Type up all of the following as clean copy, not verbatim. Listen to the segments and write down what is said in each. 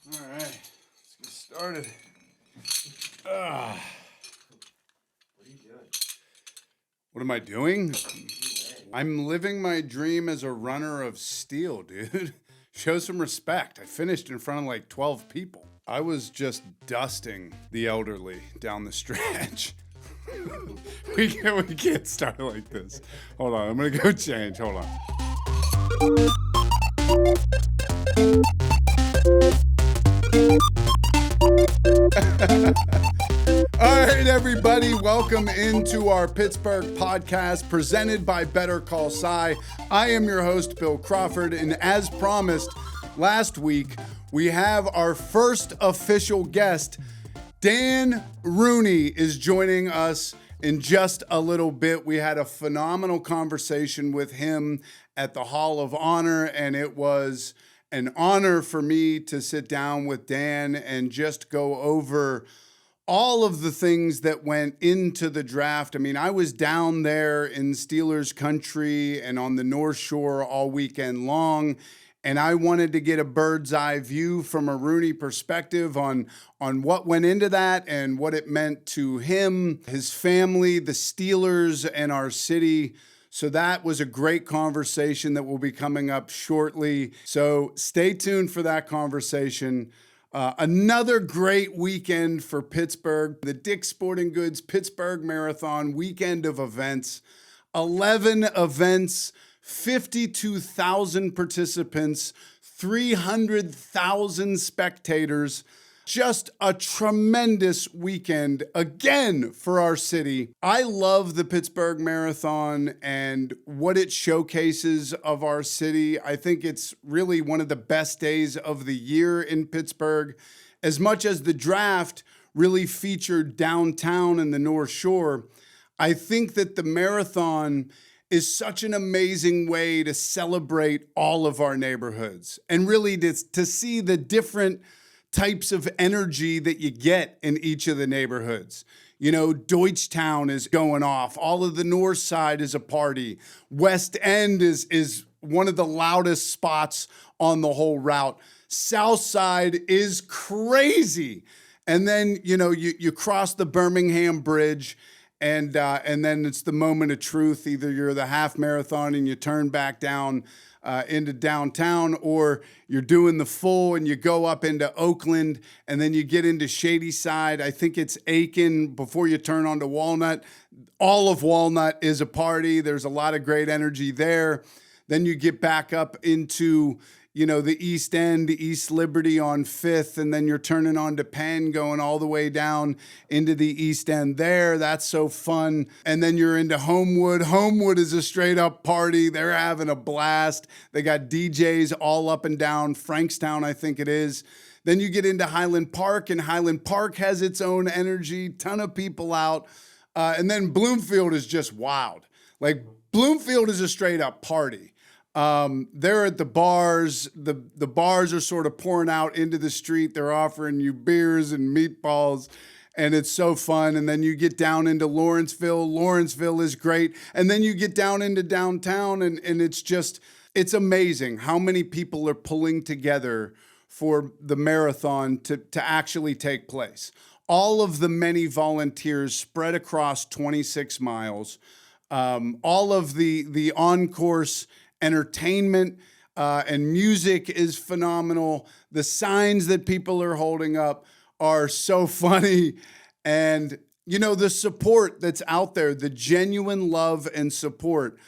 All right, let's get started. What are you doing? What am I doing? I'm living my dream as a runner of steel, dude. Show some respect. I finished in front of like 12 people. I was just dusting the elderly down the stretch. we can't start like this. Hold on, I'm gonna go change. Hold on. All right, everybody, welcome into our Pittsburgh Podcast presented by Better Call Cy. I am your host, Bill Crawford, and as promised last week, we have our first official guest. Dan Rooney is joining us in just a little bit. We had a phenomenal conversation with him at the Hall of Honor, and it was an honor for me to sit down with Dan and just go over all of the things that went into the draft. I mean, I was down there in Steelers country and on the North Shore all weekend long, and I wanted to get a bird's eye view from a Rooney perspective on what went into that and what it meant to him, his family, the Steelers, and our city. So that was a great conversation that will be coming up shortly. So stay tuned for that conversation. Another great weekend for Pittsburgh. The Dick's Sporting Goods Pittsburgh Marathon weekend of events. 11 events, 52,000 participants, 300,000 spectators. Just a tremendous weekend again for our city. I love the Pittsburgh Marathon and what it showcases of our city. I think it's really one of the best days of the year in Pittsburgh. As much as the draft really featured downtown and the North Shore, I think that the marathon is such an amazing way to celebrate all of our neighborhoods and really to see the different types of energy that you get in each of the neighborhoods. You know, Deutschtown is going off. All of the North Side is a party. West End is one of the loudest spots on the whole route. South Side is crazy. And then, you know, you cross the Birmingham Bridge and then it's the moment of truth. Either you're the half marathon and you turn back down into downtown, or you're doing the full and you go up into Oakland and then you get into Shady Side. I think it's Aiken before you turn onto Walnut. All of Walnut is a party. There's a lot of great energy there. Then you get back up into, you know, the East End, East Liberty on 5th, and then you're turning on to Penn, going all the way down into the East End there. That's so fun. And then you're into Homewood. Homewood is a straight up party. They're having a blast. They got DJs all up and down Frankstown, I think it is. Then you get into Highland Park, and Highland Park has its own energy, ton of people out. And then Bloomfield is just wild. Like, Bloomfield is a straight up party. They're at the bars. The bars are sort of pouring out into the street. They're offering you beers and meatballs, and it's so fun. And then you get down into Lawrenceville. Lawrenceville is great. And then you get down into downtown, and it's amazing how many people are pulling together for the marathon to actually take place. All of the many volunteers spread across 26 miles. All of the on-course entertainment and music is phenomenal. The signs that people are holding up are so funny. And, you know, the support that's out there, the genuine love and support.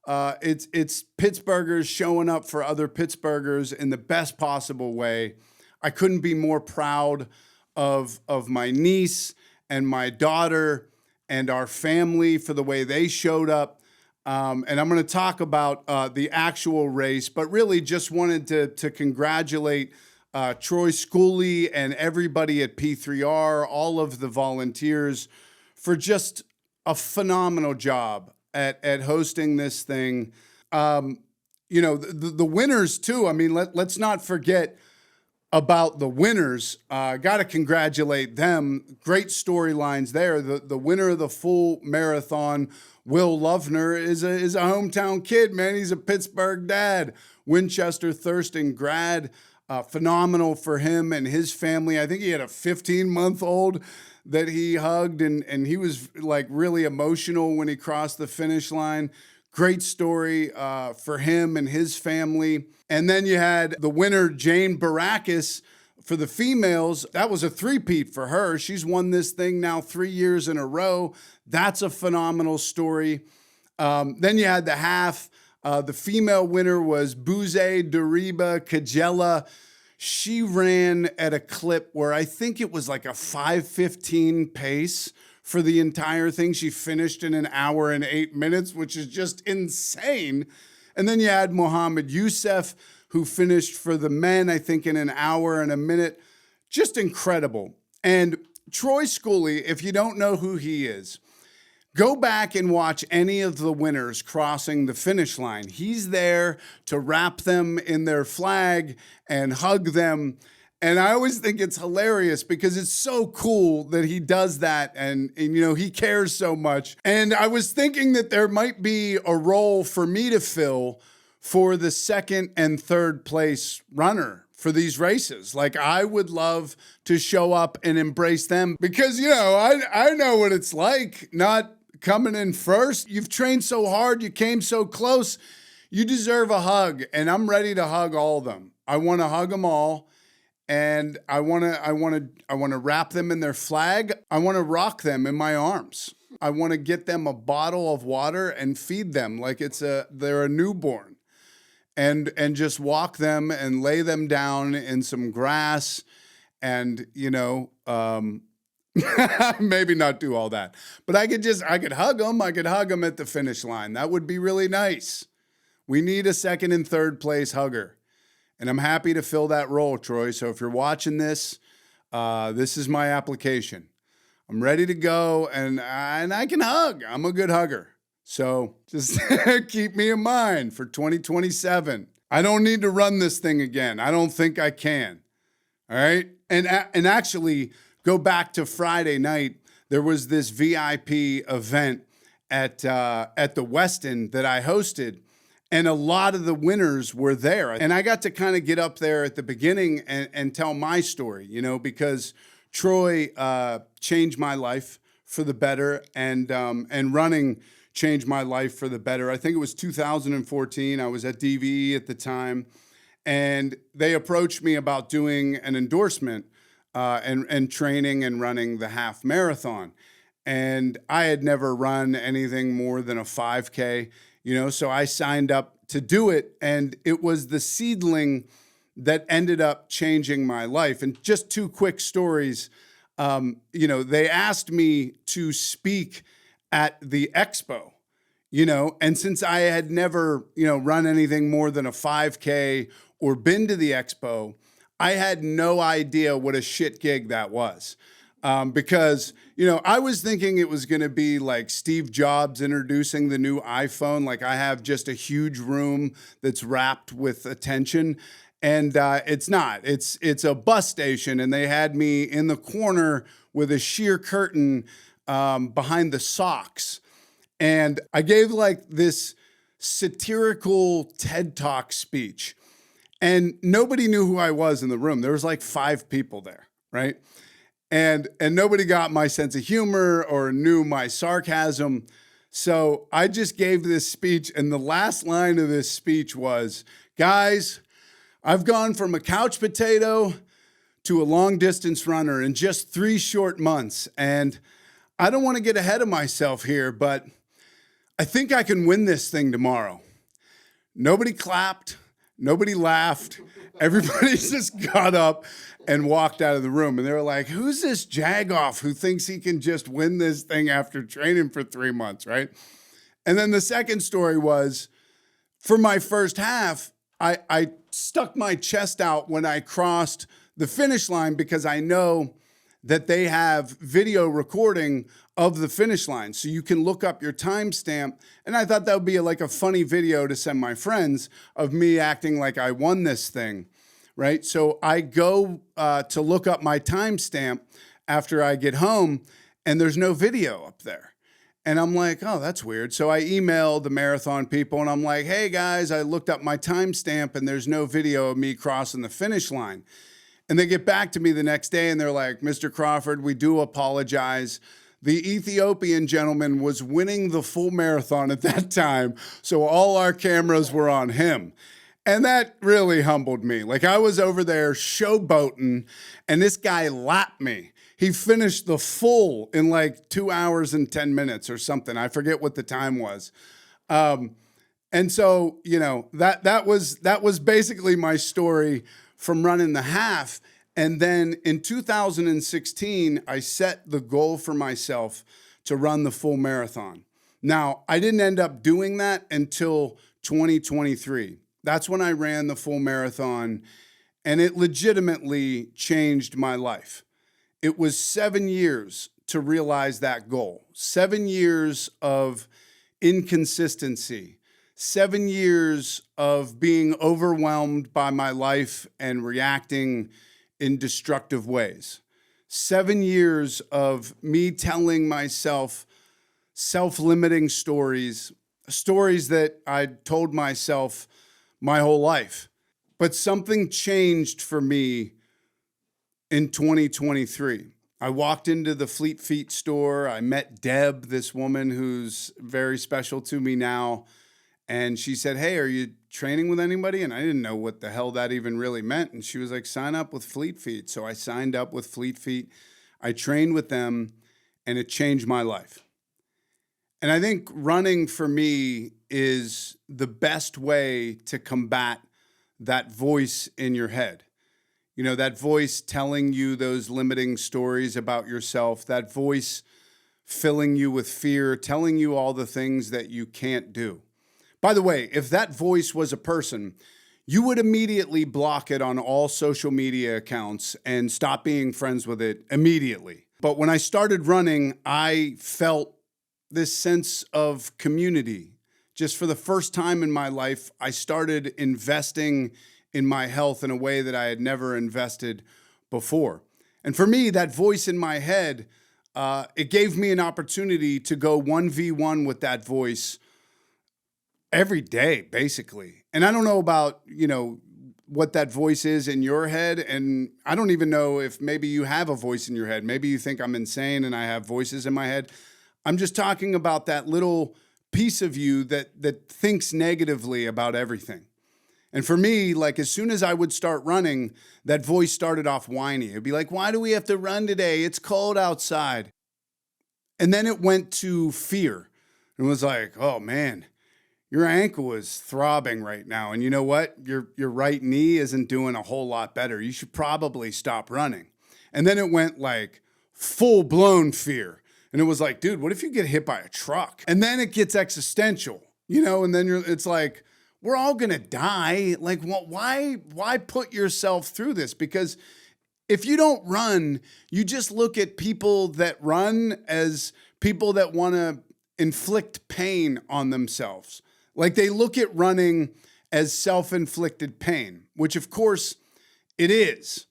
It's Pittsburghers showing up for other Pittsburghers in the best possible way. I couldn't be more proud of my niece and my daughter and our family for the way they showed up. And I'm going to talk about the actual race, but really just wanted to congratulate Troy Schooley and everybody at P3R, all of the volunteers, for just a phenomenal job at hosting this thing. You know, the winners too. I mean, let's not forget about the winners. Got to congratulate them. Great storylines there. The winner of the full marathon, Will Lovner, is a hometown kid, man. He's a Pittsburgh dad. Winchester Thurston grad. Phenomenal for him and his family. I think he had a 15-month-old that he hugged, and he was like really emotional when he crossed the finish line. Great story for him and his family. And then you had the winner, Jane Barakis, for the females. That was a three-peat for her. She's won this thing now 3 years in a row. That's a phenomenal story. Then you had the half. The female winner was Buze Dariba Kajela. She ran at a clip where I think it was like a 5:15 pace for the entire thing. She finished in an hour and 8 minutes, which is just insane. And then you had Mohammed Youssef, who finished for the men, I think, in an hour and a minute. Just incredible. And Troy Schooley, if you don't know who he is, go back and watch any of the winners crossing the finish line. He's there to wrap them in their flag and hug them. And I always think it's hilarious because it's so cool that he does that and you know, he cares so much. And I was thinking that there might be a role for me to fill for the second and third place runner for these races. Like, I would love to show up and embrace them because, you know, I know what it's like not coming in first. You've trained so hard, you came so close. You deserve a hug, and I'm ready to hug all of them. I want to hug them all, and I want to wrap them in their flag. I want to rock them in my arms. I want to get them a bottle of water and feed them like they're a newborn, and just walk them and lay them down in some grass, and you know. Maybe not do all that, but I could hug them. I could hug them at the finish line. That would be really nice. We need a second and third place hugger, and I'm happy to fill that role, Troy. So if you're watching this, this is my application. I'm ready to go, and I can hug. I'm a good hugger. So just keep me in mind for 2027. I don't need to run this thing again. I don't think I can. All right, and actually. Go back to Friday night. There was this VIP event at the Westin that I hosted, and a lot of the winners were there. And I got to kind of get up there at the beginning and tell my story, you know, because Troy changed my life for the better, and running changed my life for the better. I think it was 2014. I was at DVE at the time, and they approached me about doing an endorsement and training and running the half marathon. And I had never run anything more than a 5K, you know, so I signed up to do it. And it was the seedling that ended up changing my life. And just two quick stories. You know, they asked me to speak at the expo, you know, and since I had never, you know, run anything more than a 5K or been to the expo, I had no idea what a shit gig that was. Because, you know, I was thinking it was going to be like Steve Jobs introducing the new iPhone. Like, I have just a huge room that's wrapped with attention. And it's not. It's a bus station, and they had me in the corner with a sheer curtain behind the socks. And I gave like this satirical TED Talk speech. And nobody knew who I was in the room. There was like 5 people there, right? And nobody got my sense of humor or knew my sarcasm. So I just gave this speech, and the last line of this speech was, guys, I've gone from a couch potato to a long distance runner in just 3 short months. And I don't want to get ahead of myself here, but I think I can win this thing tomorrow. Nobody clapped. Nobody laughed. Everybody just got up and walked out of the room. And they were like, who's this jagoff who thinks he can just win this thing after training for 3 months, right? And then the second story was, for my first half, I stuck my chest out when I crossed the finish line because I know that they have video recording of the finish line. So you can look up your timestamp. And I thought that would be like a funny video to send my friends of me acting like I won this thing, right? So I go to look up my timestamp after I get home, and there's no video up there. And I'm like, oh, that's weird. So I emailed the marathon people and I'm like, hey guys, I looked up my timestamp and there's no video of me crossing the finish line. And they get back to me the next day and they're like, Mr. Crawford, we do apologize. The Ethiopian gentleman was winning the full marathon at that time, so all our cameras were on him. And that really humbled me. Like, I was over there showboating, and this guy lapped me. He finished the full in like 2 hours and 10 minutes or something. I forget what the time was. And so, you know, that was basically my story from running the half. And then in 2016, I set the goal for myself to run the full marathon. Now, I didn't end up doing that until 2023. That's when I ran the full marathon, and it legitimately changed my life. It was 7 years to realize that goal. 7 years of inconsistency. 7 years of being overwhelmed by my life and reacting in destructive ways. 7 years of me telling myself self-limiting stories that I'd told myself my whole life. But something changed for me in 2023. I walked into the Fleet Feet store. I met Deb, this woman who's very special to me now. And she said, hey, are you training with anybody? And I didn't know what the hell that even really meant. And she was like, sign up with Fleet Feet. So I signed up with Fleet Feet. I trained with them, and it changed my life. And I think running for me is the best way to combat that voice in your head. You know, that voice telling you those limiting stories about yourself, that voice filling you with fear, telling you all the things that you can't do. By the way, if that voice was a person, you would immediately block it on all social media accounts and stop being friends with it immediately. But when I started running, I felt this sense of community. Just for the first time in my life, I started investing in my health in a way that I had never invested before. And for me, that voice in my head, it gave me an opportunity to go 1v1 with that voice every day, basically. And I don't know about, you know, what that voice is in your head. And I don't even know if maybe you have a voice in your head. Maybe you think I'm insane and I have voices in my head. I'm just talking about that little piece of you that thinks negatively about everything. And for me, like, as soon as I would start running, that voice started off whiny. It'd be like, why do we have to run today? It's cold outside. And then it went to fear. It was like, oh man, your ankle is throbbing right now. And you know what? Your right knee isn't doing a whole lot better. You should probably stop running. And then it went like full-blown fear. And it was like, dude, what if you get hit by a truck? And then it gets existential, you know, and then it's like, we're all gonna die. Like, why put yourself through this? Because if you don't run, you just look at people that run as people that wanna inflict pain on themselves. Like, they look at running as self-inflicted pain, which of course it is.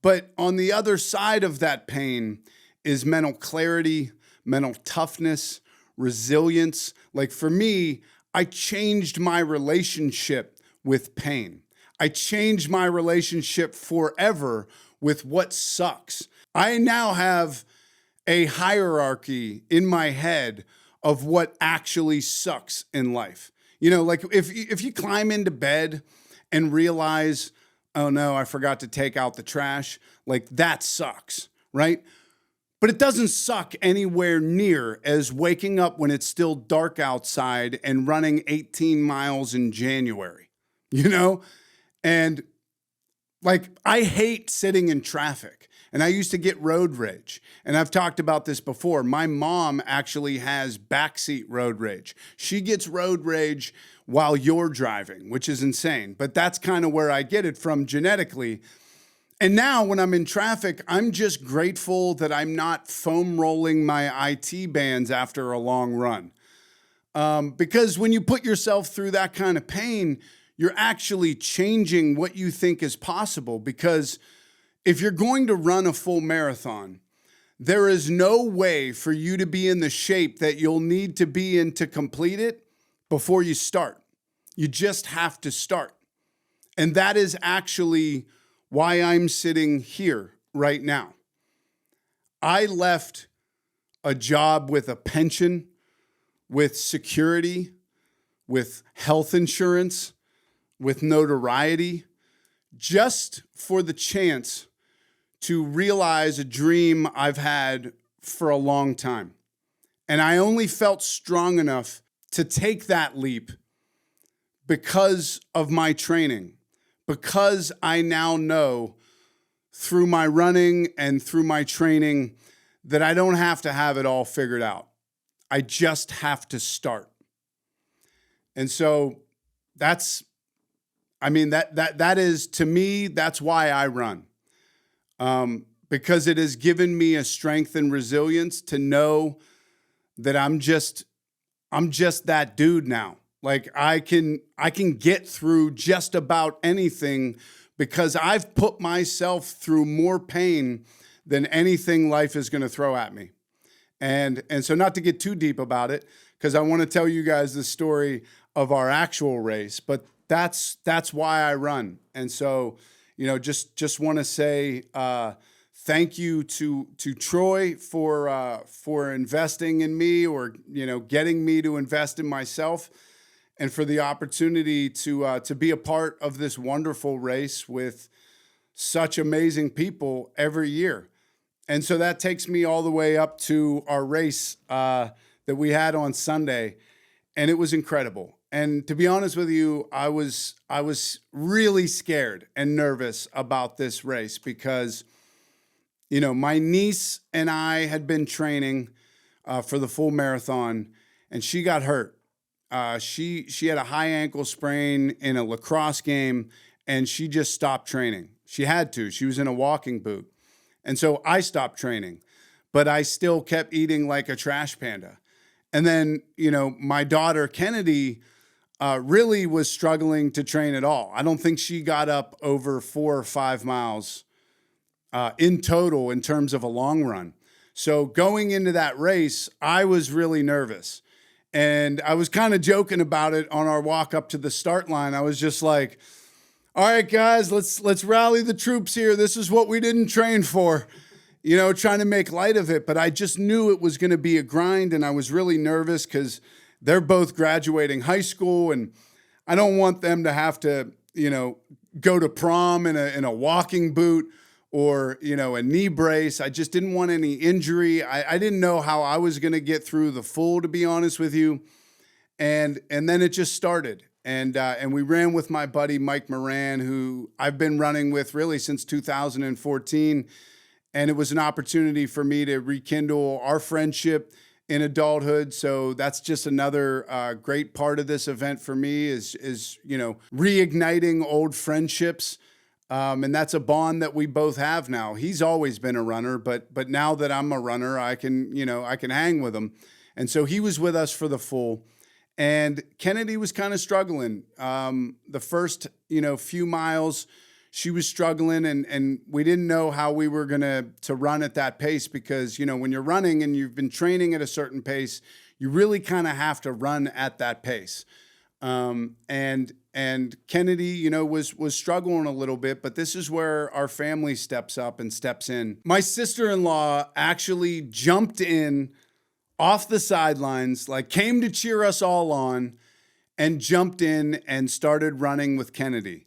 But on the other side of that pain is mental clarity, mental toughness, resilience. Like, for me, I changed my relationship with pain. I changed my relationship forever with what sucks. I now have a hierarchy in my head of what actually sucks in life. You know, like, if you climb into bed and realize, oh no, I forgot to take out the trash, like, that sucks, right? But it doesn't suck anywhere near as waking up when it's still dark outside and running 18 miles in January, you know? And like, I hate sitting in traffic, and I used to get road rage. And I've talked about this before. My mom actually has backseat road rage. She gets road rage while you're driving, which is insane. But that's kind of where I get it from genetically. And now when I'm in traffic, I'm just grateful that I'm not foam rolling my IT bands after a long run. Because when you put yourself through that kind of pain, you're actually changing what you think is possible. Because if you're going to run a full marathon, There is no way for you to be in the shape that you'll need to be in to complete it before you start. You just have to start. And that is actually why I'm sitting here right now. I left a job with a pension, with security, with health insurance, with notoriety, just for the chance to realize a dream I've had for a long time. And I only felt strong enough to take that leap because of my training, because I now know through my running and through my training that I don't have to have it all figured out. I just have to start. And so that is, to me, that's why I run. Because it has given me a strength and resilience to know that I'm just that dude now. Like I can get through just about anything because I've put myself through more pain than anything life is going to throw at me. And so not to get too deep about it, because I want to tell you guys the story of our actual race, but that's why I run. And so, just want to say thank you to Troy for investing in me, or getting me to invest in myself, and for the opportunity to be a part of this wonderful race with such amazing people every year. And so that takes me all the way up to our race that we had on Sunday, and it was incredible. And to be honest with you, I was really scared and nervous about this race because, my niece and I had been training for the full marathon, and she got hurt. She had a high ankle sprain in a lacrosse game, and she just stopped training. She had to. She was in a walking boot. And so I stopped training, but I still kept eating like a trash panda. And then, my daughter, Kennedy, really was struggling to train at all. I don't think she got up over 4 or 5 miles in total in terms of a long run. So going into that race, I was really nervous. And I was kind of joking about it on our walk up to the start line. I was just like, all right, guys, let's rally the troops here. This is what we didn't train for, trying to make light of it. But I just knew it was going to be a grind, and I was really nervous because they're both graduating high school, and I don't want them to have to, go to prom in a walking boot or, a knee brace. I just didn't want any injury. I didn't know how I was going to get through the full, to be honest with you. And then it just started. And we ran with my buddy, Mike Moran, who I've been running with really since 2014. And it was an opportunity for me to rekindle our friendship in adulthood. So that's just another great part of this event for me is reigniting old friendships. And that's a bond that we both have now. He's always been a runner, but now that I'm a runner, I can hang with him. And so he was with us for the full. And Kennedy was kind of struggling. The first, few miles, she was struggling, and we didn't know how we were going to run at that pace because, when you're running and you've been training at a certain pace, you really kind of have to run at that pace. And Kennedy, was struggling a little bit, but this is where our family steps up and steps in. My sister-in-law actually jumped in off the sidelines, came to cheer us all on, and jumped in and started running with Kennedy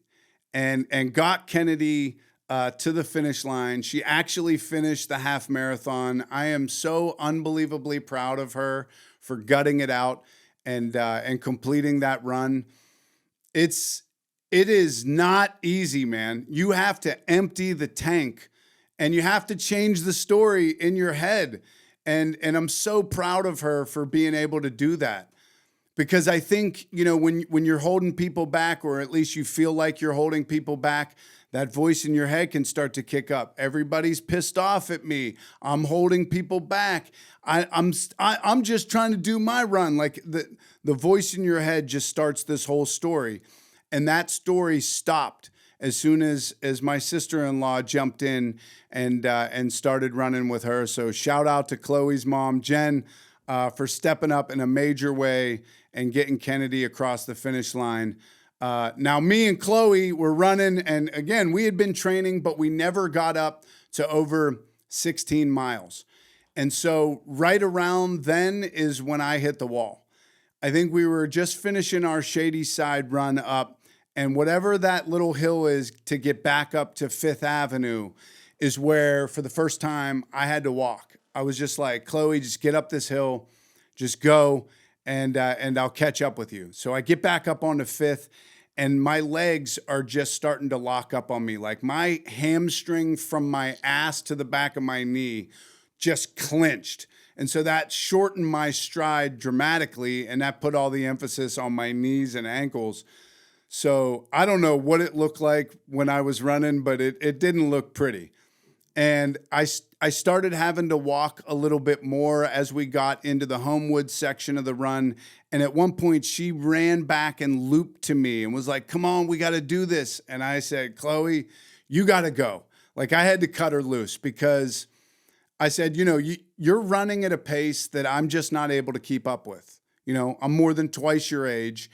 and got Kennedy to the finish line. She actually finished the half marathon. I am so unbelievably proud of her for gutting it out and completing that run. It is not easy, man. You have to empty the tank and you have to change the story in your head. And I'm so proud of her for being able to do that. Because I think, when you're holding people back, or at least you feel like you're holding people back, that voice in your head can start to kick up. Everybody's pissed off at me. I'm holding people back. I'm just trying to do my run. The voice in your head just starts this whole story. And that story stopped. as soon as my sister-in-law jumped in and started running with her. So shout out to Chloe's mom, Jen, for stepping up in a major way and getting Kennedy across the finish line. Now, me and Chloe were running, and again, we had been training, but we never got up to over 16 miles. And so right around then is when I hit the wall. I think we were just finishing our Shady Side run up, and whatever that little hill is to get back up to Fifth Avenue is where, for the first time, I had to walk. I was just like, Chloe, just get up this hill, just go, and I'll catch up with you. So I get back up onto Fifth, and my legs are just starting to lock up on me. Like my hamstring from my ass to the back of my knee just clenched. And so that shortened my stride dramatically, and that put all the emphasis on my knees and ankles. So I don't know what it looked like when I was running, but it didn't look pretty. And I started having to walk a little bit more as we got into the Homewood section of the run. And at one point, she ran back and looped to me and was like, come on, we got to do this. And I said, Chloe, you got to go. Like I had to cut her loose because I said, you're running at a pace that I'm just not able to keep up with. I'm more than twice your age.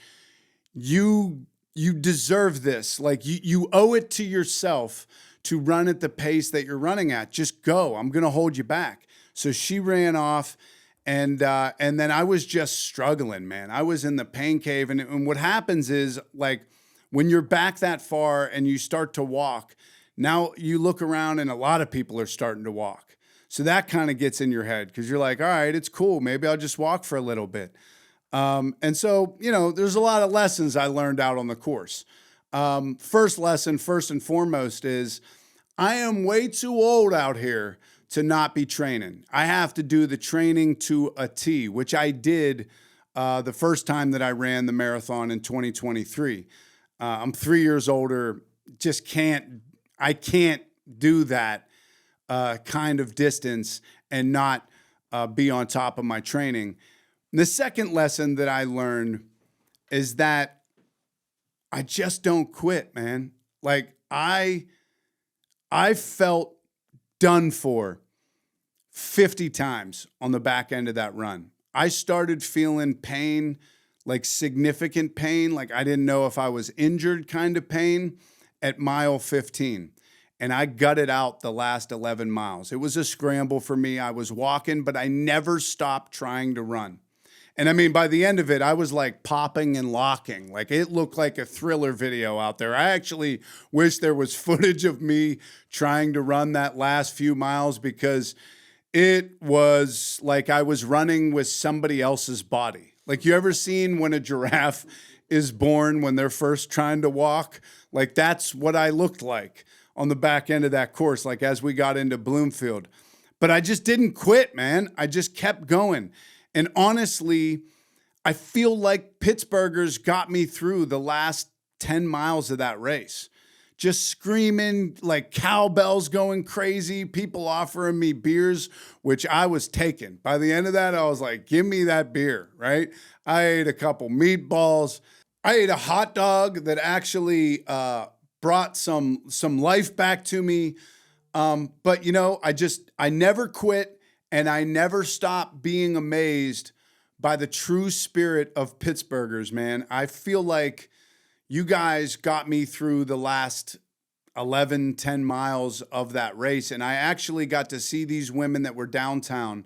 You deserve this. Like you owe it to yourself to run at the pace that you're running at. Just go. I'm going to hold you back. So she ran off, and then I was just struggling, man. I was in the pain cave, and what happens is, like, when you're back that far and you start to walk, now you look around and a lot of people are starting to walk. So that kind of gets in your head because you're like, all right, it's cool. Maybe I'll just walk for a little bit. And so, there's a lot of lessons I learned out on the course. First lesson, first and foremost, is I am way too old out here to not be training. I have to do the training to a T, which I did the first time that I ran the marathon in 2023. I'm 3 years older, I can't do that kind of distance and not be on top of my training. And the second lesson that I learned is that I just don't quit, man. Like I felt done for 50 times on the back end of that run. I started feeling pain, like significant pain, like I didn't know if I was injured kind of pain at mile 15. And I gutted out the last 11 miles. It was a scramble for me. I was walking, but I never stopped trying to run. And I mean, by the end of it, I was like popping and locking. Like it looked like a Thriller video out there. I actually wish there was footage of me trying to run that last few miles because it was like I was running with somebody else's body. Like you ever seen when a giraffe is born when they're first trying to walk? Like that's what I looked like on the back end of that course, like as we got into Bloomfield. But I just didn't quit, man. I just kept going. And honestly, I feel like Pittsburghers got me through the last 10 miles of that race. Just screaming, like cowbells going crazy, people offering me beers, which I was taking. By the end of that, I was like, give me that beer, right? I ate a couple meatballs. I ate a hot dog that actually brought some life back to me. But, I never quit. And I never stopped being amazed by the true spirit of Pittsburghers, man. I feel like you guys got me through the last 10 miles of that race. And I actually got to see these women that were downtown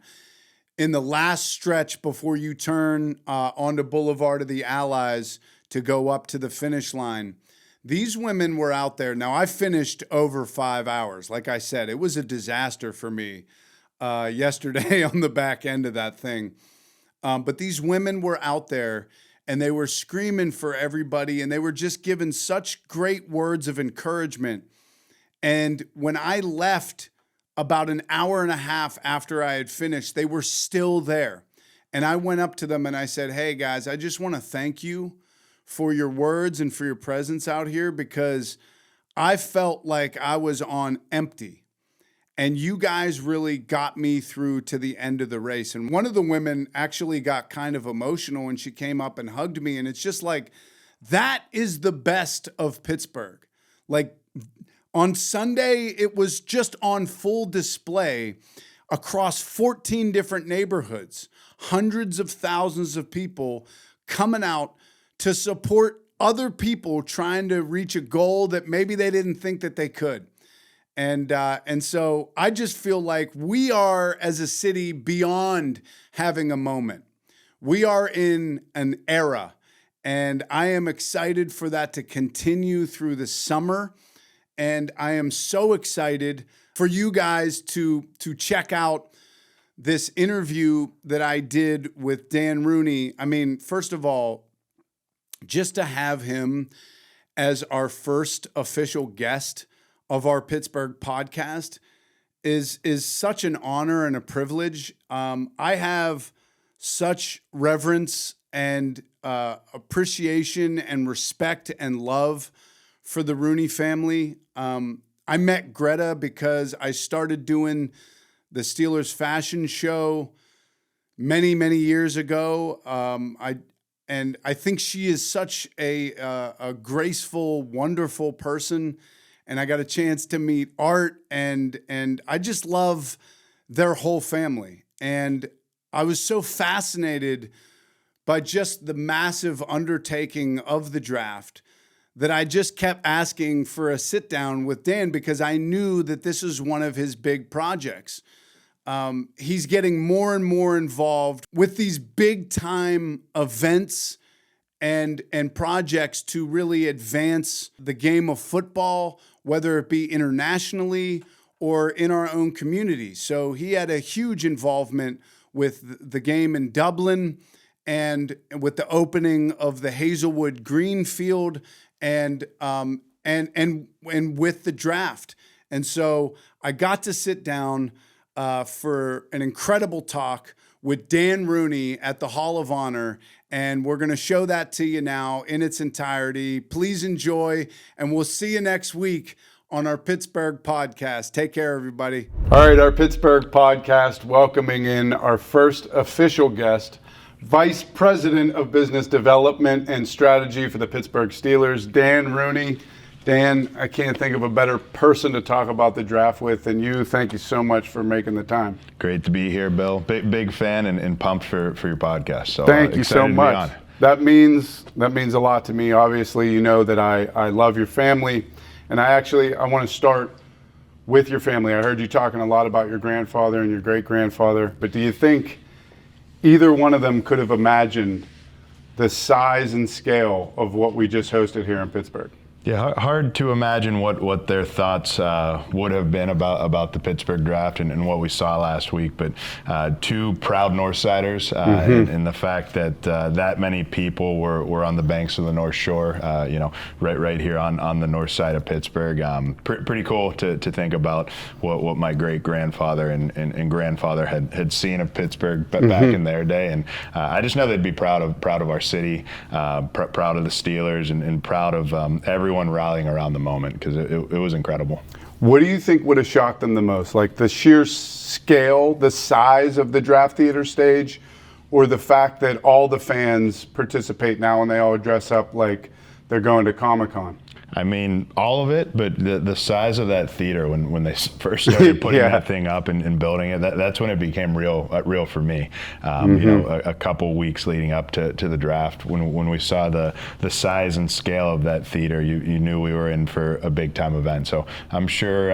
in the last stretch before you turn onto Boulevard of the Allies to go up to the finish line. These women were out there. Now, I finished over 5 hours. Like I said, it was a disaster for me yesterday on the back end of that thing. But these women were out there and they were screaming for everybody and they were just giving such great words of encouragement. And when I left about an hour and a half after I had finished, they were still there. And I went up to them and I said, hey guys, I just want to thank you for your words and for your presence out here because I felt like I was on empty. And you guys really got me through to the end of the race. And one of the women actually got kind of emotional and she came up and hugged me. And it's just like, that is the best of Pittsburgh. Like on Sunday, it was just on full display across 14 different neighborhoods, hundreds of thousands of people coming out to support other people trying to reach a goal that maybe they didn't think that they could. And so I just feel like we are, as a city, beyond having a moment. We are in an era, and I am excited for that to continue through the summer. And I am so excited for you guys to check out this interview that I did with Dan Rooney. I mean, first of all, just to have him as our first official guest of our Pittsburgh podcast is such an honor and a privilege. I have such reverence and appreciation and respect and love for the Rooney family. I met Greta because I started doing the Steelers fashion show many, many years ago. I think she is such a graceful, wonderful person. And I got a chance to meet Art, and I just love their whole family. And I was so fascinated by just the massive undertaking of the draft that I just kept asking for a sit down with Dan, because I knew that this is one of his big projects. He's getting more and more involved with these big time events and projects to really advance the game of football, whether it be internationally or in our own community. So he had a huge involvement with the game in Dublin and with the opening of the Hazelwood Green Field and with the draft. And so I got to sit down for an incredible talk with Dan Rooney at the Hall of Honor, and we're going to show that to you now in its entirety. Please enjoy, and we'll see you next week on our Pittsburgh Podcast. Take care, everybody. All right, our Pittsburgh Podcast welcoming in our first official guest, Vice President of Business Development and Strategy for the Pittsburgh Steelers, Dan Rooney. Dan, I can't think of a better person to talk about the draft with than you. Thank you so much for making the time. Great to be here, Bill. Big fan and pumped for your podcast. So thank you so much. That means a lot to me. Obviously, you know that I love your family, and I want to start with your family. I heard you talking a lot about your grandfather and your great-grandfather, but do you think either one of them could have imagined the size and scale of what we just hosted here in Pittsburgh? Yeah, hard to imagine what their thoughts would have been about the Pittsburgh draft and what we saw last week. But two proud Northsiders, and the fact that that many people were on the banks of the North Shore, right here on the north side of Pittsburgh. Pretty cool to think about what my great grandfather and grandfather had seen of Pittsburgh back in their day, and I just know they'd be proud of our city, proud of the Steelers, and proud of everyone rallying around the moment, because it was incredible. What do you think would have shocked them the most? Like the sheer scale, the size of the draft theater stage, or the fact that all the fans participate now and they all dress up like they're going to Comic-Con? I mean, all of it, but the size of that theater when they first started putting that thing up and building it, that's when it became real for me. A couple weeks leading up to the draft, when we saw the size and scale of that theater, you knew we were in for a big time event. So I'm sure,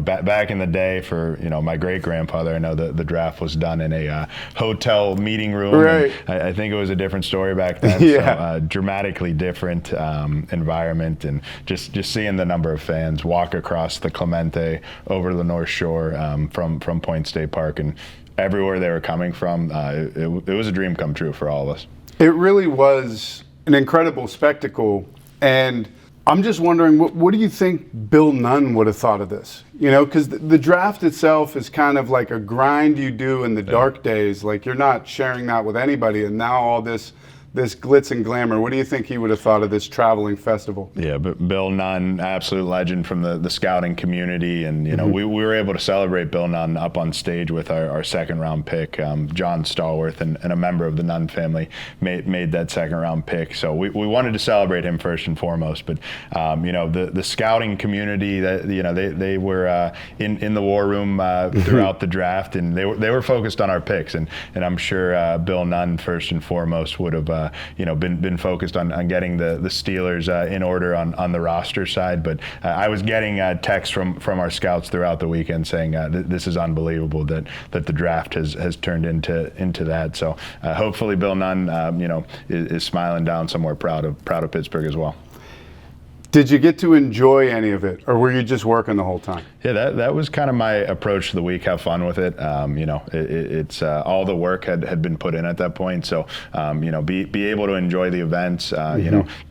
back in the day for, my great grandfather, I know the draft was done in a hotel meeting room. Right. I think it was a different story back then. So dramatically different environment, and just seeing the number of fans walk across the Clemente over to the North Shore from Point State Park, and everywhere they were coming from, it was a dream come true for all of us. It really was an incredible spectacle, and I'm just wondering, what do you think Bill Nunn would have thought of this? Because the draft itself is kind of like a grind you do in the dark days. Like, you're not sharing that with anybody, and now all this this glitz and glamour. What do you think he would have thought of this traveling festival? Yeah, but Bill Nunn, absolute legend from the scouting community, and we were able to celebrate Bill Nunn up on stage with our second round pick. John Stallworth and a member of the Nunn family made that second round pick. So we wanted to celebrate him first and foremost. But the scouting community, that they were in the war room throughout the draft, and they were focused on our picks, and I'm sure Bill Nunn first and foremost would have been focused on getting the Steelers in order on the roster side. But I was getting texts from our scouts throughout the weekend saying this is unbelievable that the draft has turned into that. So hopefully Bill Nunn is smiling down somewhere proud of Pittsburgh as well. Did you get to enjoy any of it, or were you just working the whole time? Yeah, that was kind of my approach to the week. Have fun with it. It's all the work had been put in at that point. So be able to enjoy the events.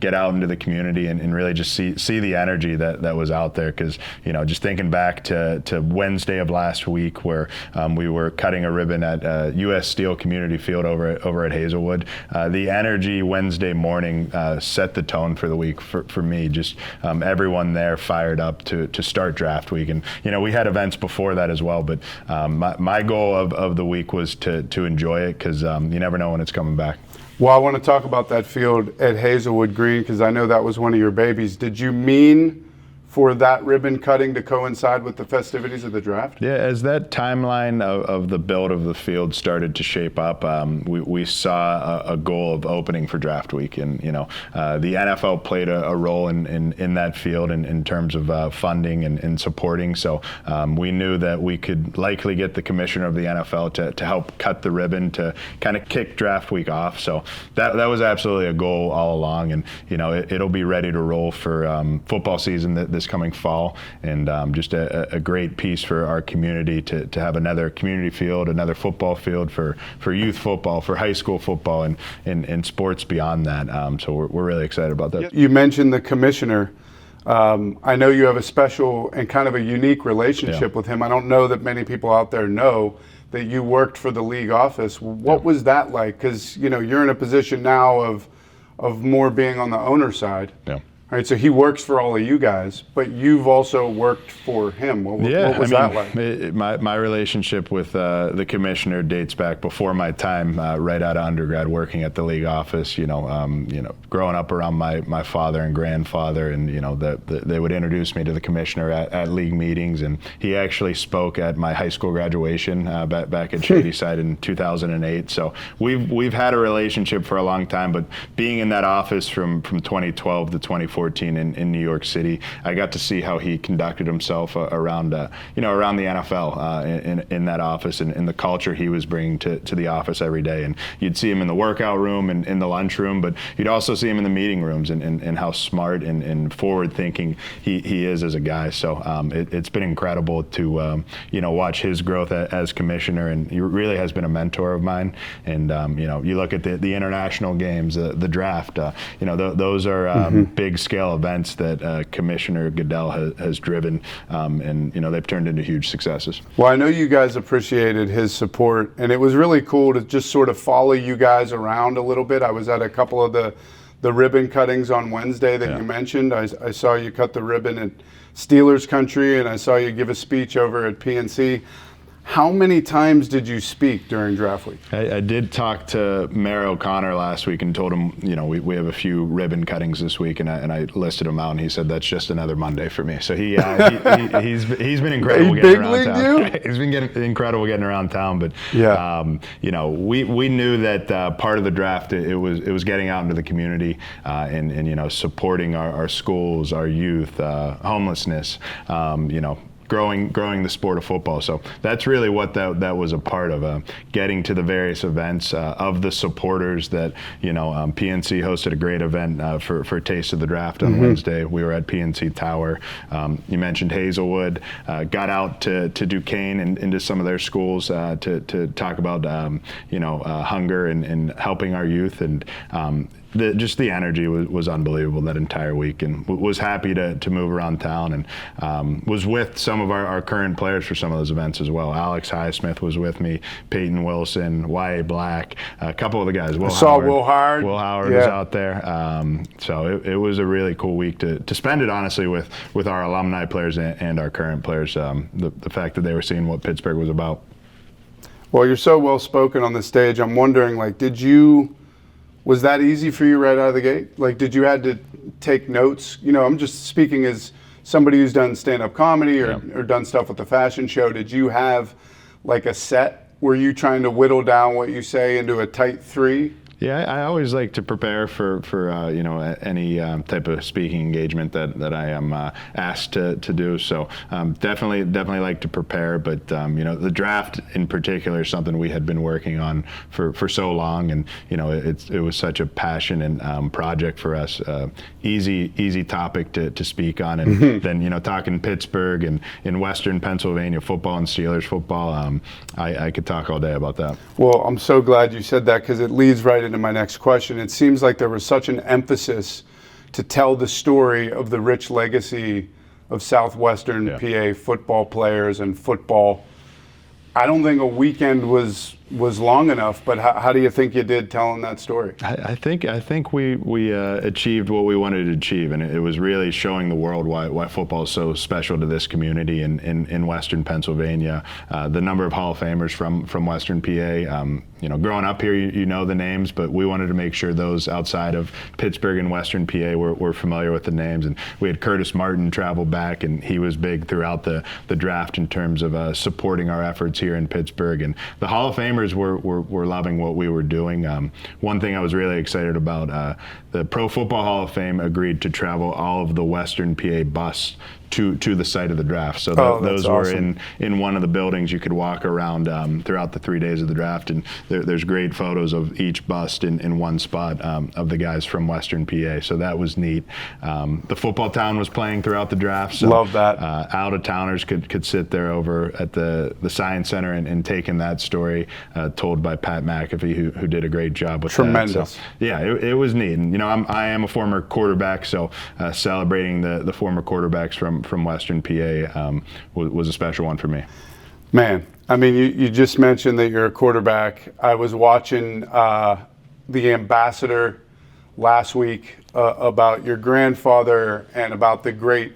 Get out into the community and really just see the energy that was out there. Because just thinking back to Wednesday of last week, where we were cutting a ribbon at U.S. Steel Community Field over at Hazelwood. The energy Wednesday morning set the tone for the week for me. Just everyone there fired up to start draft week. And we had events before that as well, but my goal of the week was to enjoy it, because you never know when it's coming back. Well, I want to talk about that field at Hazelwood Green, because I know that was one of your babies. Did you mean for that ribbon cutting to coincide with the festivities of the draft? Yeah, as that timeline of the build of the field started to shape up, we saw a goal of opening for draft week, and the NFL played a role in that field in terms of funding and supporting. So we knew that we could likely get the commissioner of the NFL to help cut the ribbon to kind of kick draft week off. So that was absolutely a goal all along, and it'll be ready to roll for football season this coming fall, and just a great piece for our community to have another community field, another football field for youth football, for high school football, and sports beyond that. So we're really excited about that. You mentioned the commissioner. I know you have a special and kind of a unique relationship with him. I don't know that many people out there know that you worked for the league office. What was that like? Because you're in a position now of more being on the owner side. Yeah. All right, so he works for all of you guys, but you've also worked for him. What was that like? My relationship with the commissioner dates back before my time right out of undergrad working at the league office. Growing up around my father and grandfather, and they would introduce me to the commissioner at league meetings, and he actually spoke at my high school graduation back at Shadyside in 2008. So we've had a relationship for a long time, but being in that office from 2012 to 2014 in New York City, I got to see how he conducted himself around the NFL in that office, and the culture he was bringing to the office every day. And you'd see him in the workout room and in the lunchroom, but you'd also see him in the meeting rooms, and how smart and forward thinking he is as a guy. So it's been incredible to watch his growth as commissioner, and he really has been a mentor of mine. And you look at the international games, the draft, those are big scale events that Commissioner Goodell has driven, and they've turned into huge successes. Well, I know you guys appreciated his support, and it was really cool to just sort of follow you guys around a little bit. I was at a couple of the ribbon cuttings on Wednesday that you mentioned. I saw you cut the ribbon at Steelers country, and I saw you give a speech over at PNC. How many times did you speak during draft week? I did talk to Mayor O'Connor last week and told him, we have a few ribbon cuttings this week, and I listed them out, and he said that's just another Monday for me. So he's been incredible getting around town. He's been incredible getting around town. But we knew that part of the draft it was getting out into the community and supporting our schools, our youth, homelessness, growing the sport of football. So that's really what that was a part of, getting to the various events of the supporters that, PNC hosted a great event for Taste of the Draft on Wednesday. We were at PNC Tower. You mentioned Hazelwood, got out to Duquesne and into some of their schools to talk about, hunger and helping our youth, and the energy was unbelievable that entire week, and was happy to move around town, and was with some some of our current players for some of those events as well. Alex Highsmith was with me, Peyton Wilson, Y.A. Black, a couple of the guys. Will Howard. Will Howard was out there. So it was a really cool week to spend it, honestly, with our alumni players and our current players. The fact that they were seeing what Pittsburgh was about. Well, you're so well spoken on the stage. I'm wondering, like, was that easy for you right out of the gate? Like, did you had to take notes? You know, I'm just speaking as somebody who's done stand-up comedy or done stuff with the fashion show. Did you have like a set? Were you trying to whittle down what you say into a tight 3? Yeah, I always like to prepare for any type of speaking engagement that I am asked to do. So definitely like to prepare. But the draft in particular is something we had been working on for so long, and it was such a passion and project for us. Easy topic to speak on, and then talking Pittsburgh and in Western Pennsylvania football and Steelers football. I could talk all day about that. Well, I'm so glad you said that, because it leads right into my next question. It seems like there was such an emphasis to tell the story of the rich legacy of Southwestern PA football players and football. I don't think a weekend was long enough, but how do you think you did telling that story? I think we achieved what we wanted to achieve, and it was really showing the world why football is so special to this community in Western Pennsylvania. The number of Hall of Famers from Western PA. Growing up here, you know the names, but we wanted to make sure those outside of Pittsburgh and Western PA were familiar with the names. And we had Curtis Martin travel back, and he was big throughout the draft in terms of supporting our efforts here in Pittsburgh. And the Hall of Famers were loving what we were doing. One thing I was really excited about, the Pro Football Hall of Fame agreed to travel all of the Western PA bus to the site of the draft. So those awesome. were in one of the buildings. You could walk around throughout the 3 days of the draft, and there's great photos of each bust in one spot of the guys from Western PA. So that was neat. The football town was playing throughout the draft. So, love that. Out-of-towners could sit there over at the Science Center and take in that story told by Pat McAfee, who did a great job with Tremendous. that. So, yeah, it was neat. And I am a former quarterback, so celebrating the former quarterbacks from Western PA was a special one for me. Man, I mean, you just mentioned that you're a quarterback. I was watching The Ambassador last week about your grandfather and about the great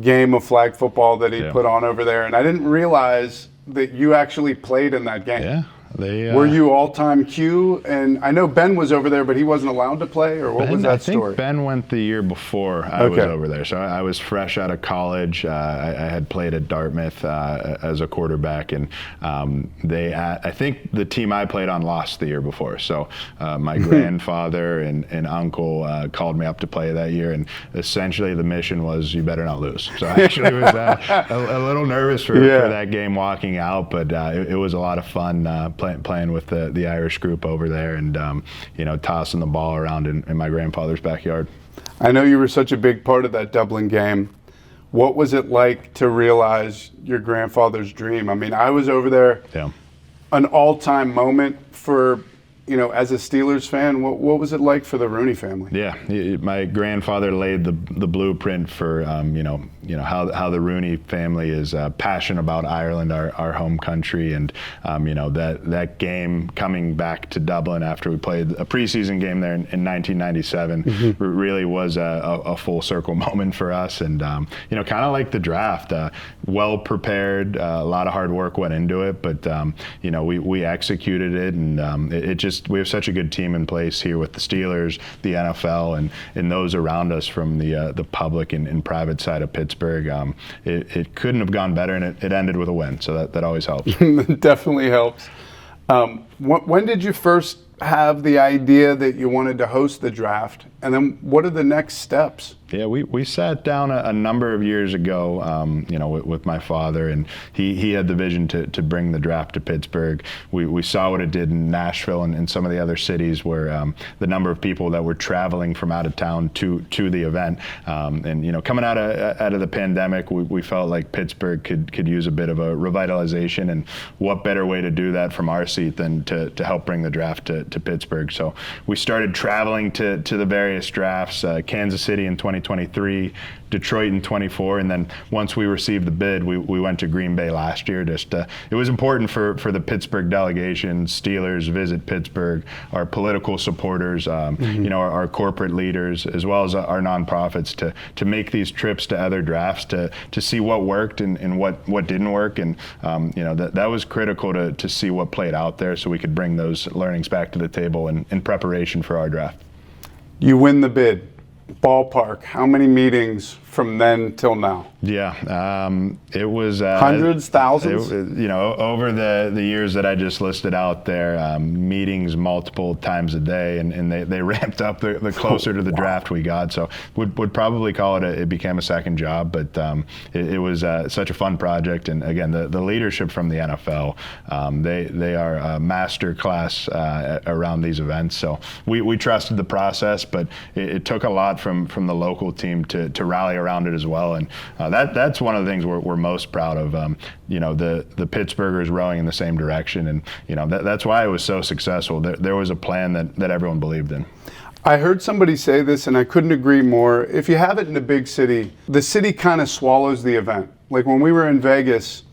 game of flag football that he put on over there. And I didn't realize that you actually played in that game. Yeah. Were you all-time Q? And I know Ben was over there, but he wasn't allowed to play, or what was that story? I think Ben went the year before I was over there. So I was fresh out of college. I had played at Dartmouth as a quarterback, and I think the team I played on lost the year before. So my grandfather and uncle called me up to play that year, and essentially the mission was, you better not lose. So I actually was a little nervous for that game walking out, but it was a lot of fun playing with the Irish group over there, and tossing the ball around in my grandfather's backyard. I know you were such a big part of that Dublin game. What was it like to realize your grandfather's dream? I mean, I was over there. Yeah. An all-time moment for, as a Steelers fan. What was it like for the Rooney family? Yeah, my grandfather laid the blueprint for how the Rooney family is passionate about Ireland, our home country, and that game coming back to Dublin after we played a preseason game there in 1997 really was a full circle moment for us, and kind of like the draft, well prepared, a lot of hard work went into it, but we executed it, and we have such a good team in place here with the Steelers, the NFL, and those around us from the public and private side of Pittsburgh. It couldn't have gone better, and it ended with a win, so that always helps. Definitely helps. When did you first have the idea that you wanted to host the draft, and then what are the next steps? Yeah, we sat down a number of years ago, with my father, and he had the vision to bring the draft to Pittsburgh. We saw what it did in Nashville and some of the other cities where the number of people that were traveling from out of town to the event, and coming out of the pandemic, we felt like Pittsburgh could use a bit of a revitalization, and what better way to do that from our seat than to help bring the draft to Pittsburgh. So we started traveling to the various drafts, Kansas City in 2023, Detroit in 24, and then once we received the bid, we went to Green Bay last year. It was important for the Pittsburgh delegation, Steelers visit Pittsburgh, our political supporters, our corporate leaders, as well as our nonprofits to make these trips to other drafts to see what worked and what didn't work, and that was critical to see what played out there, so we could bring those learnings back to the table in preparation for our draft. You win the bid. Ballpark, how many meetings from then till now? Yeah, it was hundreds, thousands. Over the years that I just listed out there, meetings multiple times a day, and they ramped up the closer to the draft we got. So would probably call it became a second job, but it was such a fun project. And again, the leadership from the NFL, they are a master class around these events. So we trusted the process, but it took a lot from the local team to rally around it as well. And that's one of the things we're most proud of. The Pittsburghers rowing in the same direction, and that's why it was so successful. There was a plan that everyone believed in. I heard somebody say this, and I couldn't agree more. If you have it in a big city, the city kind of swallows the event. Like when we were in Vegas,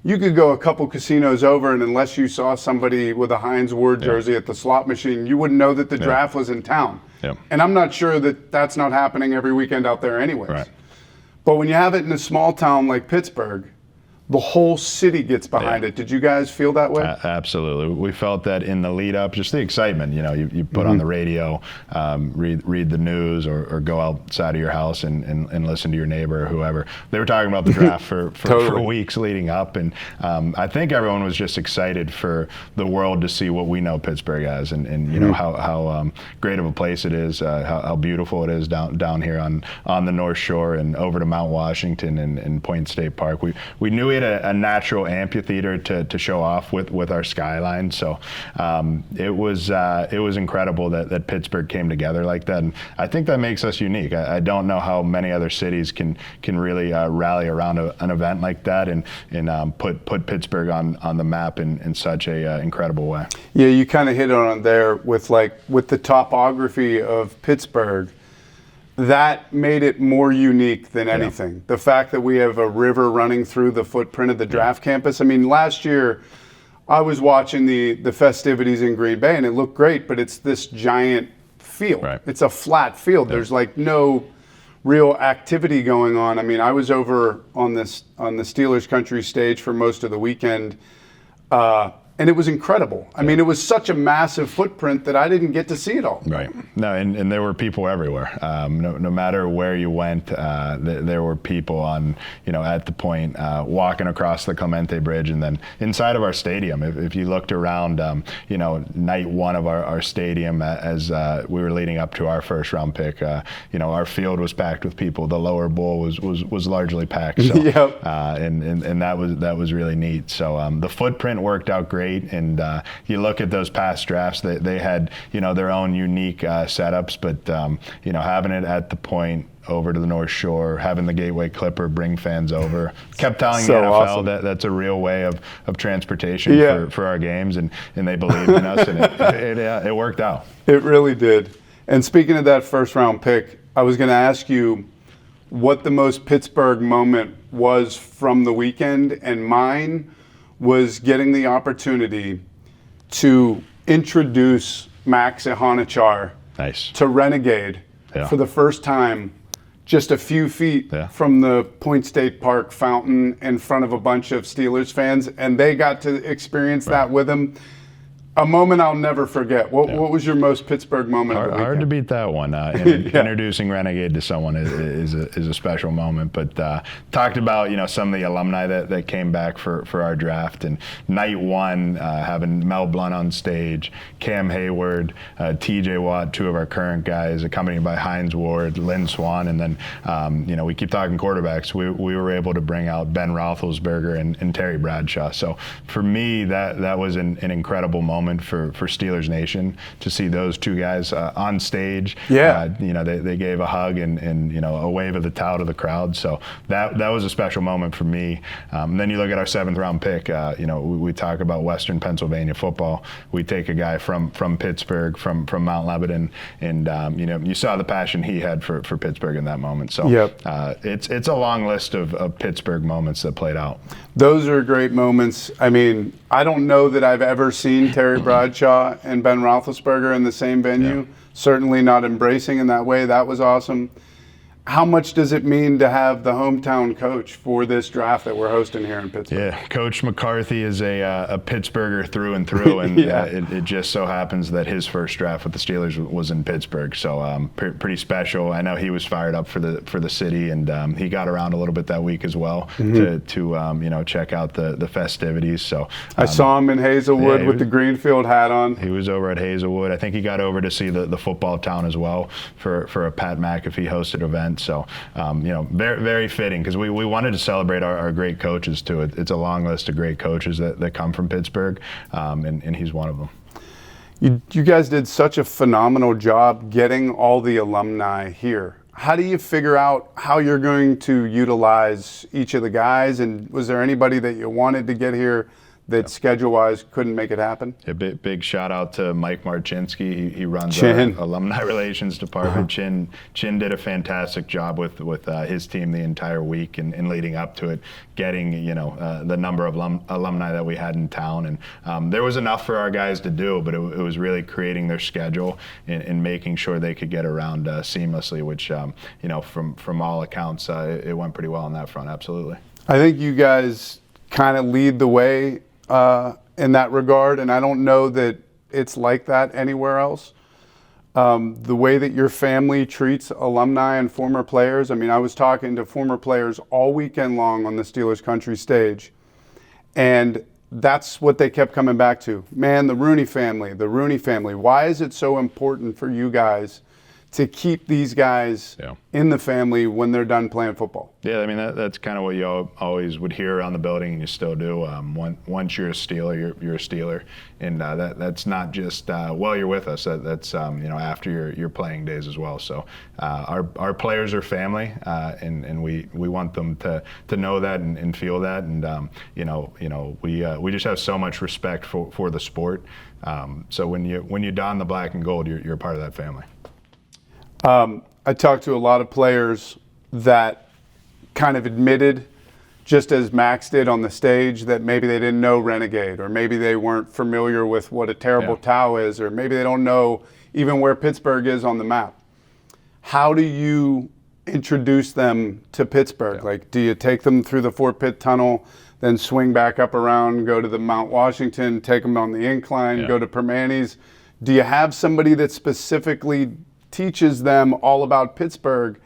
you could go a couple casinos over, and unless you saw somebody with a Heinz Ward jersey at the slot machine, you wouldn't know that the draft was in town. Yeah. And I'm not sure that that's not happening every weekend out there anyways. Right. But when you have it in a small town like Pittsburgh, the whole city gets behind it. Did you guys feel that way? Absolutely. We felt that in the lead up, just the excitement. You put on the radio, read the news, or go outside of your house and listen to your neighbor or whoever. They were talking about the draft for weeks leading up, and I think everyone was just excited for the world to see what we know Pittsburgh as, and how great of a place it is, how beautiful it is down here on the North Shore and over to Mount Washington and Point State Park. We knew it a natural amphitheater to show off with our skyline. So it was incredible that Pittsburgh came together like that, and I think that makes us unique. I don't know how many other cities can really rally around an event like that and put Pittsburgh on the map in such a incredible way. Yeah, you kind of hit on it there with the topography of Pittsburgh. That made it more unique than anything. Yeah. The fact that we have a river running through the footprint of the draft campus. I mean, last year I was watching the festivities in Green Bay, and it looked great, but it's this giant field. Right. It's a flat field. Yeah. There's no real activity going on. I mean, I was over on the Steelers country stage for most of the weekend, and it was incredible. I mean, it was such a massive footprint that I didn't get to see it all. Right. No, and there were people everywhere. No matter where you went, there were people at the point walking across the Clemente Bridge, and then inside of our stadium. If you looked around, night one of our stadium as we were leading up to our first round pick, our field was packed with people. The lower bowl was largely packed. So, yep. And that was really neat. So the footprint worked out great. And you look at those past drafts, they had their own unique setups, but having it at the Point over to the North Shore, having the Gateway Clipper bring fans over, kept telling the NFL awesome. that's a real way of transportation for our games, and they believed in us, and it worked out. It really did. And speaking of that first round pick, I was going to ask you what the most Pittsburgh moment was from the weekend, and mine was getting the opportunity to introduce Max Ihanichar to Renegade for the first time, just a few feet from the Point State Park fountain in front of a bunch of Steelers fans, and they got to experience that with him. A moment I'll never forget. What was your most Pittsburgh moment of the weekend? Hard to beat that one. Introducing Renegade to someone is a special moment. But talked about some of the alumni that came back for our draft, and night one having Mel Blount on stage, Cam Hayward, T.J. Watt, two of our current guys, accompanied by Heinz Ward, Lynn Swan, and then we keep talking quarterbacks. We were able to bring out Ben Roethlisberger and Terry Bradshaw. So for me, that was an incredible moment moment for Steelers Nation to see those two guys on stage. Yeah. They gave a hug and a wave of the towel to the crowd. So that was a special moment for me. Then you look at our 7th round pick. We talk about Western Pennsylvania football. We take a guy from Pittsburgh, from Mount Lebanon, and you saw the passion he had for Pittsburgh in that moment. So it's a long list of Pittsburgh moments that played out. Those are great moments. I mean, I don't know that I've ever seen Terry Bradshaw and Ben Roethlisberger in the same venue. Yeah. Certainly not embracing in that way. That was awesome. How much does it mean to have the hometown coach for this draft that we're hosting here in Pittsburgh? Yeah, Coach McCarthy is a Pittsburgher through and through, and it just so happens that his first draft with the Steelers was in Pittsburgh, so pretty special. I know he was fired up for the city, and he got around a little bit that week as well to check out the festivities. So I saw him in Hazelwood with the Greenfield hat on. He was over at Hazelwood. I think he got over to see the football town as well for a Pat McAfee hosted event. So, very, very fitting because we wanted to celebrate our great coaches too. It's a long list of great coaches that come from Pittsburgh, and he's one of them. You guys did such a phenomenal job getting all the alumni here. How do you figure out how you're going to utilize each of the guys? And was there anybody that you wanted to get here that schedule-wise couldn't make it happen? A big shout out to Mike Marchinski. He runs our alumni relations department. Chin did a fantastic job with his team the entire week and leading up to it, getting the number of alumni that we had in town, and there was enough for our guys to do, but it was really creating their schedule and making sure they could get around seamlessly, which from all accounts it went pretty well on that front. Absolutely. I think you guys kind of lead the way in that regard, and I don't know that it's like that anywhere else. The way that your family treats alumni and former players. I mean, I was talking to former players all weekend long on the Steelers country stage, and that's what they kept coming back to. Man, the Rooney family. Why is it so important for you guys to keep these guys in the family when they're done playing football? Yeah, I mean, that's kind of what you always would hear around the building, and you still do. Once you're a Steeler, you're a Steeler, and that's not just while you're with us. That's after your playing days as well. So our players are family, and we want them to know that and feel that, and we just have so much respect for the sport. So when you don the black and gold, you're a part of that family. I talked to a lot of players that kind of admitted, just as Max did on the stage, that maybe they didn't know Renegade, or maybe they weren't familiar with what a terrible towel is, or maybe they don't know even where Pittsburgh is on the map. How do you introduce them to Pittsburgh? Like, do you take them through the Fort Pitt Tunnel, then swing back up around, go to the Mount Washington, take them on the incline, go to Permanis? Do you have somebody that specifically teaches them all about Pittsburgh?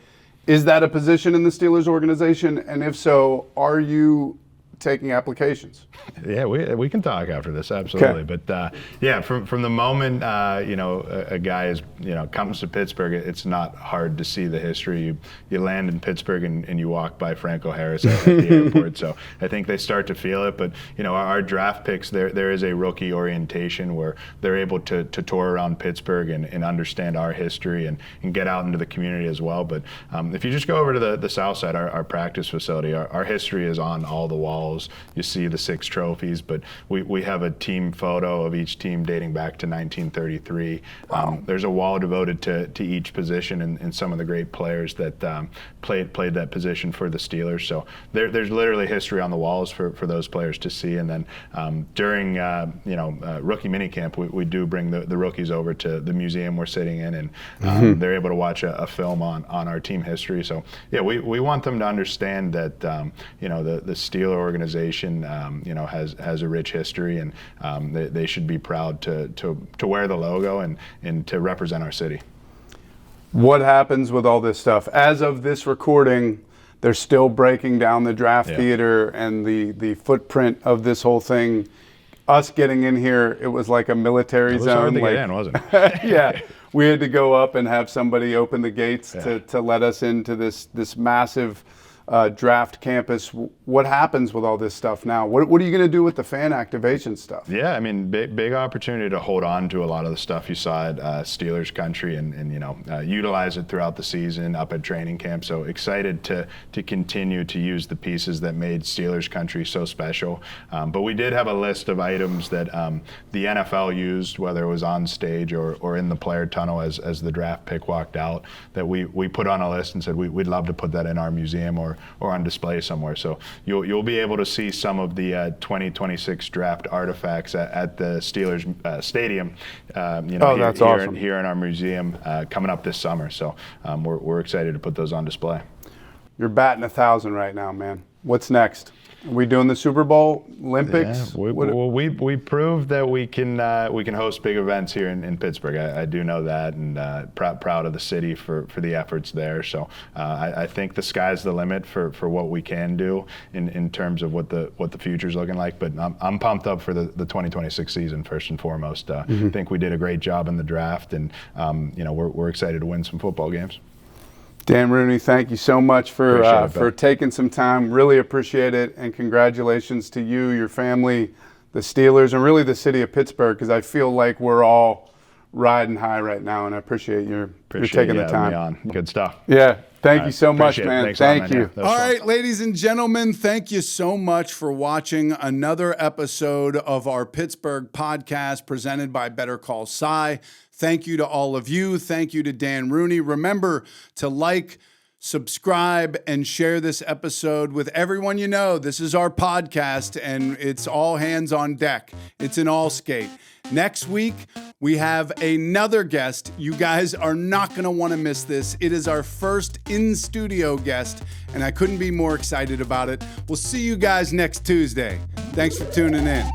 Is that a position in the Steelers organization? And if so, are you taking applications? Yeah, we can talk after this, absolutely. Okay. But from the moment a guy is comes to Pittsburgh, it's not hard to see the history. You land in Pittsburgh and you walk by Franco Harris at the airport. So I think they start to feel it. But our draft picks, there is a rookie orientation where they're able to tour around Pittsburgh and understand our history and get out into the community as well. But if you just go over to the south side, our practice facility, our history is on all the walls. You see the 6 trophies, but we have a team photo of each team dating back to 1933. Wow. There's a wall devoted to each position and some of the great players that played that position for the Steelers. So there's literally history on the walls for those players to see. And then during rookie minicamp, we do bring the rookies over to the museum we're sitting in, and they're able to watch a film on our team history. So yeah, we want them to understand that the Steeler organization has a rich history, and they should be proud to wear the logo and to represent our city. What happens with all this stuff? As of this recording, they're still breaking down the draft theater and the footprint of this whole thing. Us getting in here, it was like a military zone. Hard to get in, wasn't it? Yeah. We had to go up and have somebody open the gates to let us into this massive draft campus. What happens with all this stuff now? What are you going to do with the fan activation stuff? Yeah, I mean, big opportunity to hold on to a lot of the stuff you saw at Steelers country and utilize it throughout the season up at training camp. So excited to continue to use the pieces that made Steelers country so special. But we did have a list of items that the NFL used, whether it was on stage or in the player tunnel as the draft pick walked out, that we put on a list and said we'd love to put that in our museum or on display somewhere. So you'll be able to see some of the 2026 draft artifacts at the Steelers stadium. That's awesome. Here in our museum coming up this summer. So we're excited to put those on display. You're batting 1,000 right now, man. What's next? Are we doing the Super Bowl, Olympics? Yeah, we proved that we can host big events here in Pittsburgh. I do know that, and proud of the city for the efforts there. So I think the sky's the limit for what we can do in terms of what the future's looking like. But I'm pumped up for the 2026 season first and foremost. I think we did a great job in the draft, and we're excited to win some football games. Dan Rooney, thank you so much for taking some time. Really appreciate it, and congratulations to you, your family, the Steelers, and really the city of Pittsburgh, because I feel like we're all riding high right now, and I appreciate you're taking the time. Me on. Good stuff. Yeah, thank you so much, man. Thank you. All right, ladies and gentlemen, thank you so much for watching another episode of our Pittsburgh podcast presented by Better Call Cy. Thank you to all of you. Thank you to Dan Rooney. Remember to like, subscribe, and share this episode with everyone you know. This is our podcast, and it's all hands on deck. It's an all skate. Next week, we have another guest. You guys are not going to want to miss this. It is our first in-studio guest, and I couldn't be more excited about it. We'll see you guys next Tuesday. Thanks for tuning in.